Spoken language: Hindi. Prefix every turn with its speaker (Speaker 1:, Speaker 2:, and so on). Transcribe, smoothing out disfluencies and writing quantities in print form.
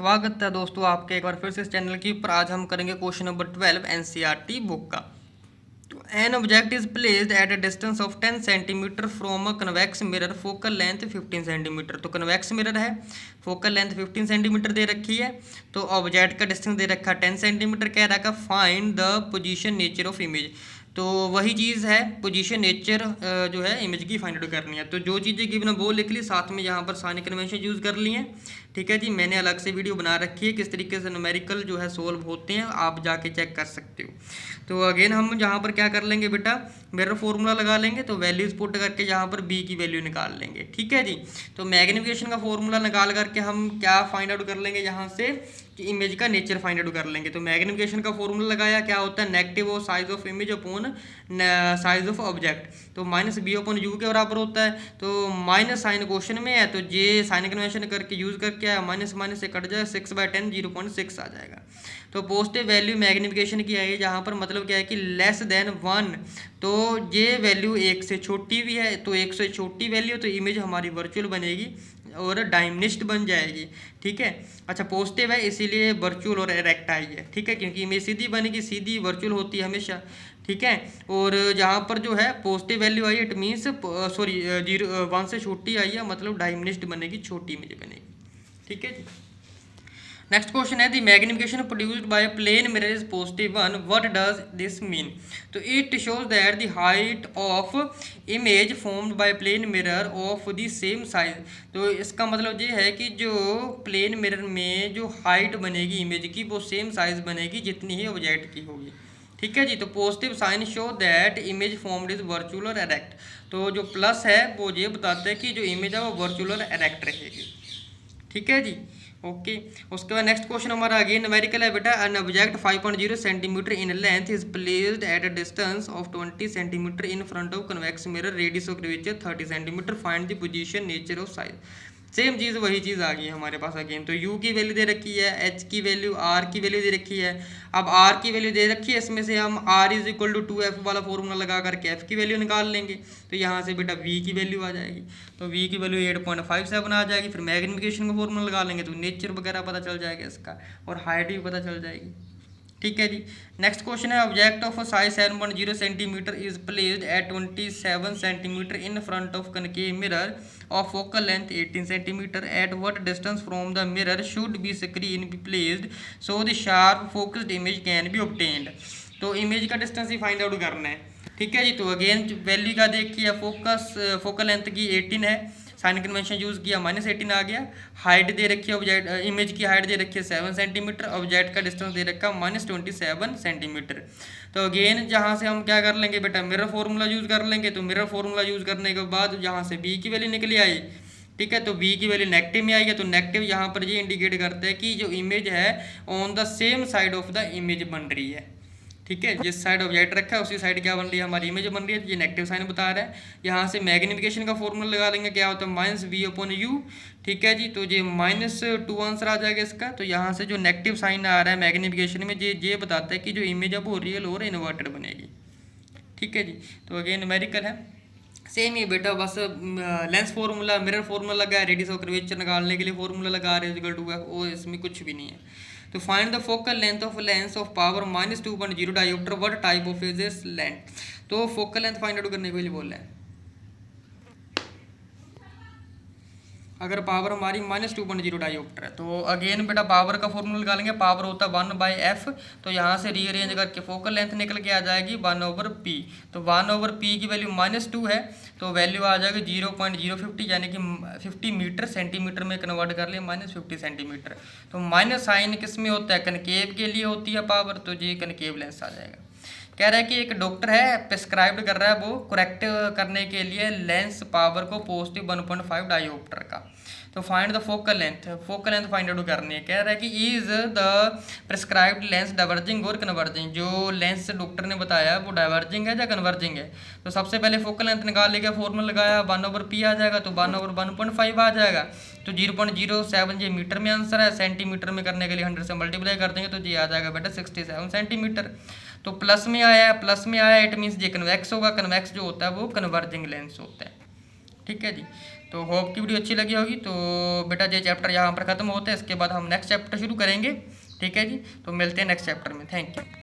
Speaker 1: स्वागत है दोस्तों आपके एक बार फिर से इस चैनल की पर आज हम करेंगे क्वेश्चन नंबर 12 एनसीईआरटी बुक का। तो an object is placed at a distance of 10 centimetre from a convex mirror, focal length 15 centimetre. तो कन्वेक्स मिरर है, फोकल लेंथ 15 सेंटीमीटर दे रखी है, तो ऑब्जेक्ट का डिस्टेंस दे रखा 10 सेंटीमीटर। कह रहा है find the position nature of image. तो वही चीज़ है, पोजीशन नेचर जो है इमेज की फाइंड आउट करनी है। तो जो चीज़ें गिवन है वो लिख ली, साथ में यहाँ पर साइन कन्वेंशन यूज़ कर लिए हैं। ठीक है जी, मैंने अलग से वीडियो बना रखी है किस तरीके से न्यूमेरिकल जो है सोल्व होते हैं, आप जाके चेक कर सकते हो। तो अगेन हम यहाँ पर क्या कर लेंगे बेटा, मिरर फॉर्मूला लगा लेंगे, तो वैल्यूज पुट करके यहाँ पर बी की वैल्यू निकाल लेंगे। ठीक है जी, तो मैग्निफिकेशन का फॉर्मूला निकाल करके हम क्या फाइंड आउट कर लेंगे यहाँ से कि इमेज का नेचर फाइंड आउट कर लेंगे। तो मैग्निफिकेशन का फॉर्मूला लगाया, क्या होता है negative of size of image upon size of object, तो माइनस बी अपॉन यू के बराबर होता है। तो माइनस साइन क्वेश्चन में है, तो जे साइन कन्वेंशन करके यूज करके आया, माइनस माइनस से कट जाए, 6/10 0.6 आ जाएगा। तो पॉजिटिव वैल्यू मैग्निफिकेशन की आई, जहाँ पर मतलब क्या है कि लेस देन 1, तो ये वैल्यू 1 से छोटी भी है, तो 1 से छोटी वैल्यू तो इमेज हमारी वर्चुअल बनेगी और डायमनिस्ट बन जाएगी। ठीक है, अच्छा पॉजिटिव है इसीलिए वर्चुअल और इरेक्ट आई है। ठीक है, क्योंकि इमेज सीधी बनेगी, सीधी वर्चुअल होती है हमेशा। ठीक है, और जहाँ पर जो है positive value I, it means 1 से छोटी आई है, मतलब डायमनिस्ट बनेगी, छोटी इमेज बनेगी। ठीक है जी, next question is the magnification produced by plane mirror is +1, what does this mean. तो it shows that the height of image formed by plane mirror of the same size. तो इसका मतलब ये है कि जो प्लेन मिरर में जो हाइट बनेगी इमेज की वो सेम साइज बनेगी जितनी ही ऑब्जेक्ट की होगी। ठीक है जी, तो positive sign show that image formed is virtual और एरेक्ट। तो जो प्लस है वो ये बताता है कि जो इमेज है वो वर्चुअल और एरेक्ट रहेगी। ठीक है जी, ओके। उसके बाद नेक्स्ट क्वेश्चन हमारा अगेन न्यूमेरिकल है बेटा, an object 5.0 centimetre in length is placed at a distance of 20 centimetre in front of convex mirror, radius of curvature 30 centimetre, find the position nature of size. Same चीज़ वही चीज़ आ गई है हमारे पास अगेन। तो u की वैल्यू दे रखी है, h की वैल्यू, r की वैल्यू दे रखी है। अब r की वैल्यू दे रखी है, इसमें से हम r is equal to 2f वाला फॉर्मूला लगा करके f की वैल्यू निकाल लेंगे। तो यहाँ से बेटा v की वैल्यू आ जाएगी, तो v की वैल्यू 8.57 आ जाएगी। फिर मैग्निफिकेशन का फॉर्मूला लगा लेंगे तो नेचर वगैरह पता चल जाएगा इसका, और हाइट भी पता चल जाएगी। ठीक है जी, नेक्स्ट क्वेश्चन है object of size 7.0 centimetre is placed eight 27 centimetre in front of concave mirror of focal length 18 centimetre, at what distance from the mirror should be screen be placed so the sharp focused image can be obtained. तो इमेज का डिस्टेंस ही फाइंड आउट करना है। ठीक है जी, तो अगेन वैल्यू का देखिए, फोकल लेंथ की 18 है, साइन कन्वेंशन यूज़ किया, -18 आ गया। हाइट दे रखी है ऑब्जेक्ट, इमेज की हाइट दे रखी है 7 सेंटीमीटर, ऑब्जेक्ट का डिस्टेंस दे रखा -27 सेंटीमीटर। तो अगेन जहाँ से हम क्या कर लेंगे बेटा, मिरर फॉर्मूला यूज़ कर लेंगे। तो मिरर फॉर्मूला यूज़ करने के बाद यहाँ से बी की वैल्यू निकली आई। ठीक है, तो बी की वैल्यू नेगेटिव में आई है, तो नेगेटिव यहाँ पर ये इंडिकेट करता है कि जो इमेज है on the same side of the image बन रही है। ठीक है, जिस साइड ऑब्जेक्ट रखा है उसी साइड क्या बन रही है, हमारी इमेज बन रही है। ये नेगेटिव साइन बता रहा है। यहाँ से मैग्निफिकेशन का फॉर्मूला लगा लेंगे, क्या होता है -v/u। ठीक है जी, तो ये -2 आंसर आ जाएगा इसका। तो यहाँ से जो नेगेटिव साइन आ रहा है मैग्निफिकेशन में, ये बताता है कि जो इमेज है वो रियल और इन्वर्टेड बनेगी। ठीक है जी, तो अगेन न्यूमेरिकल है, सेम ही बेटा, बस लेंस फार्मूला, मिरर फार्मूला लगा है, रेडियस ऑफ कर्वेचर निकालने के लिए फार्मूला लगा रहे हैं, वो इसमें कुछ भी नहीं है। तो find the focal length of power -2.0 dioptre, what type of is this length. तो फोकल लेंथ फाइंड आउट करने के लिए बोल रहे हैं। अगर पावर हमारी -2.0 डायोप्टर है, तो अगेन बेटा पावर का फॉर्मूला निकालेंगे। पावर होता है 1/f, तो यहाँ से रीअरेंज करके फोकल लेंथ निकल के आ जाएगी 1/p। तो 1/p की वैल्यू -2 है, तो वैल्यू आ जाएगी 0.050, यानी कि 50 मीटर सेंटीमीटर में कन्वर्ट कर लिया, -50 सेंटीमीटर। तो माइनस साइन किस में होता है, कनकेव के लिए होती है पावर, तो ये कनकेव लेंस आ जाएगा। कह रहा है कि एक डॉक्टर है, प्रिस्क्राइब कर रहा है वो करेक्ट करने के लिए लेंस पावर को +1.5 डायोप्टर का। तो find the focal length find out करनी है। कह रहा है कि is the prescribed lens diverging और कन्वर्जिंग। जो लेंस डॉक्टर ने बताया वो डाइवर्जिंग है या कन्वर्जिंग है। तो सबसे पहले फोकल लेंथ निकाल लेगा, फॉर्मूला लगाया, 1/p आ जाएगा, तो 1/1.5 आ जाएगा। तो 0.07 ये मीटर में आंसर है, सेंटीमीटर में करने के लिए 100 से मल्टीप्लाई कर देंगे, तो ये आ जाएगा बेटा 67 सेंटीमीटर। तो प्लस में आया, इट मीन्स ये कन्वेक्स होगा। कन्वेक्स जो होता है वो कन्वर्जिंग लेंस होता है। ठीक है जी, तो होप की वीडियो अच्छी लगी होगी। तो बेटा ये चैप्टर यहाँ पर ख़त्म होता है, इसके बाद हम नेक्स्ट चैप्टर शुरू करेंगे। ठीक है जी, तो मिलते हैं नेक्स्ट चैप्टर में। Thank you.